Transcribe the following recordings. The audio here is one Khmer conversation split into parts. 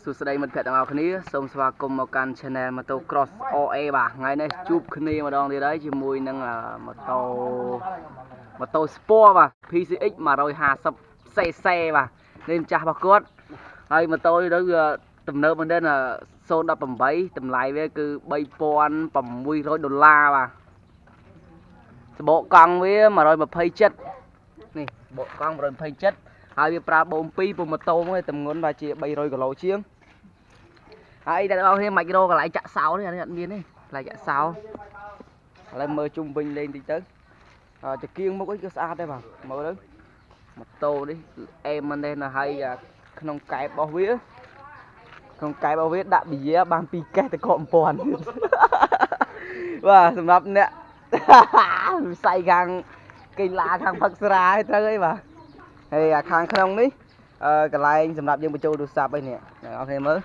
សួស្តីមិត្តភក្តិទាំងអស់គ្នាសូមស្វាគមន៍មកកាន់ Channel Moto Cross OA បាទថ្ងៃនេះជួបគ្នាម្ដងទៀតហើយជាមួយនឹងម៉ូតូ Sport បាទ PCX 150cc បាទនេះម្ចាស់របស់គាត់ហើយម៉ូតូនេះទៅវាទំនើបមែនទេ018តម្លៃវាគឺ$3600បាទសបកកង់វា127នេះសបកកង់127ហើយវាប្រើបូម2ពុំម៉ូតូមកទម្ងន់វាជា300គីឡូជាងហើយអ្នកនរគ្នាម៉ាច់រោកន្លែងចាក់សោនេះអានេះអត់មានទេកន្លែងចាក់សោឥឡូវមើលជុំវិញលេងតិចទៅចង្គៀងមុខអីក៏ស្អាតដែរបាទមើលទៅម៉ូតូនេះគឺអេមមែនទេហើយក្នុងកែបរបស់វាដាក់ប៊ីយ៉ាបាន2កេះទៅកក1000បាទសម្រាប់អ្នកវិស័យខាងកីឡាខាងផឹកស្រាឲ្យត្រូវអីបាទហើយខាងក្នុងនេះកន្លែងសម្រាប់យើងបញ្ចូលទូរស័ព្ទអីនេះអ្នកនរគ្នាមើល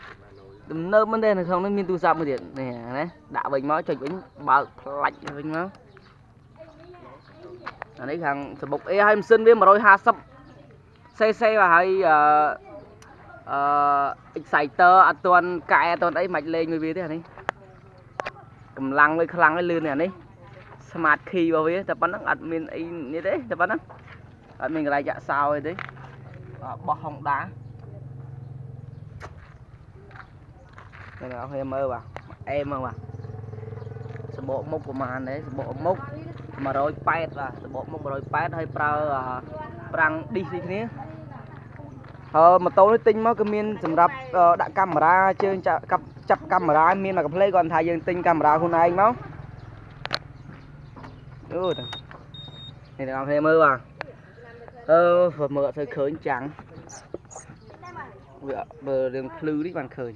ទំនើបមែនទេនៅក្នុងនេះមានទូរស័ព្ទមួយទៀតនេះណាដាក់វិញមកចុចវិញបើកផ្លាច់វិញមកអានេះខាងសបុកអេហើយម៉ាស៊ីនវា 150cc បាទហើយexciter អត់ទាន់កែអត់ទាន់អីមិនលេងមួយវាទេអានេះកម្លាំងវាខ្លាំងហើយលឿននេះអានេះ smart key របស់វាតែប៉ុណ្ណឹងអត់មានអីនេះទេតែប៉ុណ្ណឹងអត់មានកន្លែងចាក់សោអីទេបោះ Honda អ្នកនរគ្នាមើលបាទអេមមកបាទសបកមុខប្រហែលដែរសបកមុខ180បាទសបកមុខ180ហើយប្រើប្រាំងឌីសនេះគ្នាម៉ូតូនេះទិញមកគឺមានសម្រាប់ដាក់កាមេរ៉ាជើងចាប់កាមេរ៉ាមានមកកាផ្លេគាត់ថាយើងទិញកាមេរ៉ាខ្លួនឯងមកអូនេះអ្នកនរគ្នាមើលបាទមើលអត់ទៅឃើញចាំងវាបើរឿងភ្លឺនេះបានឃើញ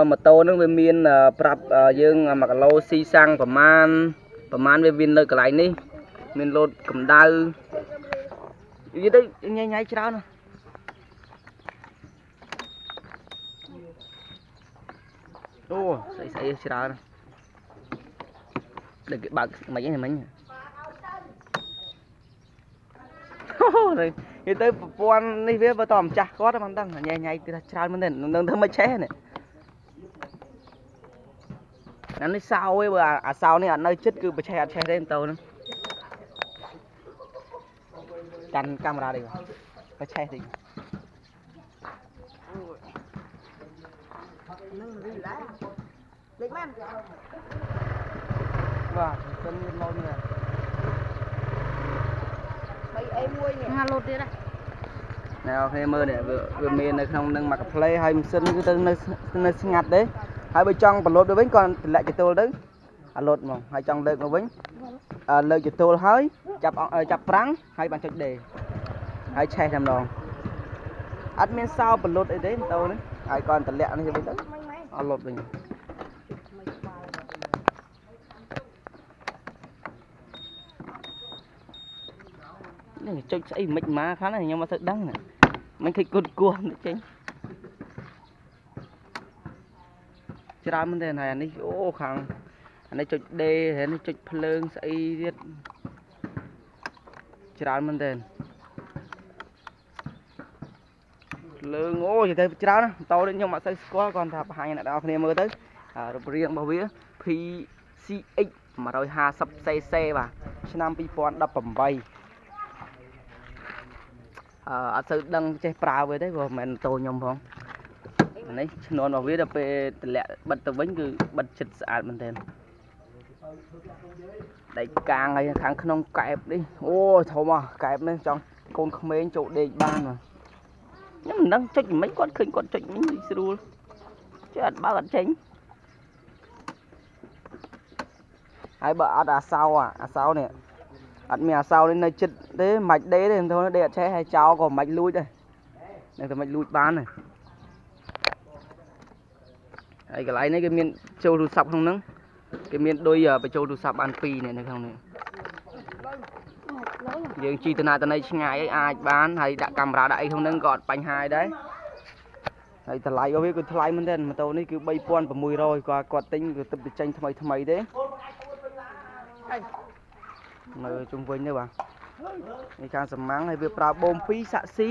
ម៉ូតូហ្នឹងវាមានប្រាប់យើង1គីឡូស៊ីសាំងប្រមាណវាមាននៅកន្លែងនេះមានលោតកម្ដៅនិយាយទៅញ៉ៃច្រើនអូស្អីច្រើនដូចគេបើកមិនហ្នឹងមិញនិយាយទៅប្រព័ន្ធនេះវាបើតម្ចាស់គាត់មិនដឹងញ៉ៃគឺថាច្រើនមែនទេនឹងធ្វើមិនឆេះនេះអានេះសោឯងបើអាសោនេះអត់នៅចិត្តគឺប្រឆេះអត់ឆេះទេម៉ូតូហ្នឹងកាន់កាមេរ៉ានេះប្រឆេះតិចនឹងរីឡាលេខមែនបាទសិនមានមកនេះ3A1នេះហាឡូតទៀតណាអ្នកអូខេមើលនេះវាមាននៅក្នុងនឹងមកកាផ្លេហើយម៉ាស៊ីនគឺទៅនៅស្ងាត់ទេហើយបើចង់បន្លត់ទៅវិញគាត់តម្លាក់ចតុលទៅអាលត់មកហើយចង់លើកមកវិញលើកចតុលហើយចាប់ប្រាំងហើយបានចុចដេហើយឆេះតែម្ដងអត់មានសោបន្លត់អីទេម៉ូតូនេះហើយគាត់តម្លាក់នេះវិញទៅអត់លត់វិញនេះចុចស្អីមិនម៉ាខាងខ្ញុំអត់ទៅដឹងមិនឃើញគត់គោះចេញច្រើនមែនទេហើយអានេះអូខាងអានេះចុចដេហើយនេះចុចភ្លើងស្អីទៀតច្រើនមែនទេភ្លើងអូនិយាយទៅច្រើនណាម៉ូតូនេះខ្ញុំអត់សូវស្គាល់គាត់ថាបង្ហាញអ្នកនរគ្នាមើលទៅរូបរាងរបស់វា PCX 150cc បាទឆ្នាំ2018អត់សូវដឹងចេះប្រើវាទេព្រោះមិនមែនម៉ូតូខ្ញុំផងនេះឈ្នាន់របស់វាដល់ពេលតម្លាក់បិទទៅវិញគឺបិទចិត្តស្អាតមែនទែនដៃកាងហើយខាងក្នុងកែបនេះអូធំកែបនេះចង់កូនក្មេងចូលដេកបានខ្ញុំមិនដឹងចុចមិនគាត់ឃើញគាត់ចុចមិនស្រួលចេះអត់បើអត់ចេញហើយបើអត់អាសោនេះអត់មានអាសោនេះនៅចិត្តទេមិនដេទេមិនធំដេអត់ឆេះហើយចោលក៏មិនលួចដែរនឹងតែមិនលួចបានទេហើយកន្លែងនេះគេមានចូលទូរស័ព្ទក្នុងហ្នឹងគេមានដូចបញ្ចូលទូរស័ព្ទបាន2នេះនៅក្នុងនេះយើងជីតំណៃឆ្ងាយអីអាចបានហើយដាក់កាមេរ៉ាដាក់អីក្នុងហ្នឹងក៏អត់បញ្ហាដែរហើយតម្លៃរបស់វាគឺថ្លៃមែនទេម៉ូតូនេះគឺ3600គាត់ទិញគឺទឹកទៅចេញថ្មីទេមើលជុំវិញទៅបាទ នេះខាងសំម៉ាំងហើយវាប្រើបូម2សាក់ស៊ី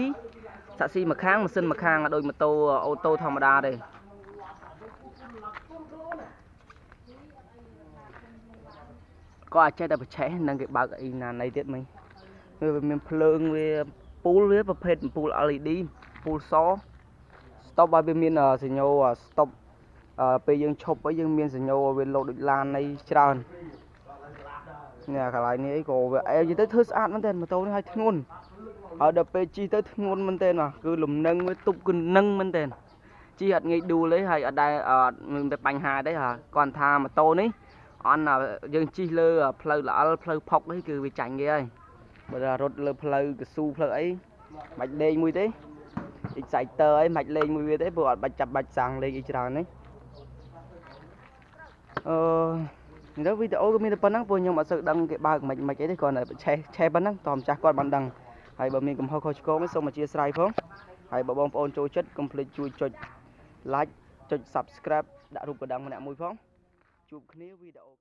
មួយខាងម៉ាស៊ីនមួយខាងដូចម៉ូតូអូតូធម្មតាទេក៏អាចចេះតែប្រឆេះនឹងគេបើកអីណាណីទៀតមិញវាមានភ្លើងវាពូលវាប្រភេទពូល LED ពូលសស្តុបឲ្យវាមានសញ្ញោស្តុបពេលយើងឈប់អីយើងមានសញ្ញោវាលោតដូចឡាននៃច្រើននេះកន្លែងនេះអីក៏វាអែនិយាយទៅធ្វើស្អាតមែនតើម៉ូតូនេះឲ្យធ្ងន់ហើយដល់ពេលជិះទៅធ្ងន់មែនតើគឺលំនឹងវាទប់គឺនឹងមែនតើជិះអត់ងាយដួលទេហើយអត់ដែរមានតែបញ្ហាទេគាត់ថាម៉ូតូនេះអន់យើងជិះលើផ្លូវល្អិលផ្លូវផុកនេះគឺវាចាញ់គេហើយបើរត់លើផ្លូវកស៊ូផ្លូវអីមិនលេងមួយទេ Exciter អីមិនលេងមួយវាទេព្រោះអត់បាច់ចាប់បាច់សាំងលេងអីច្រើននេះនេះវីដេអូក៏មានតែប៉ុណ្ណឹងព្រោះខ្ញុំអត់សូវដឹងគេបើកមិនអីទេគ្រាន់តែឆេះប៉ុណ្ណឹងតោះម្ចាស់គាត់បានដឹងហើយបើមានកំហុសខុសឆ្គងសូមអធិស្ឋានផងហើយបើបងប្អូនចូលចិត្តកុំភ្លេចជួយចុច like ចុច subscribe ដាក់រូបកណ្ដឹងម្នាក់មួយផងជួបគ្នាវីដេអូ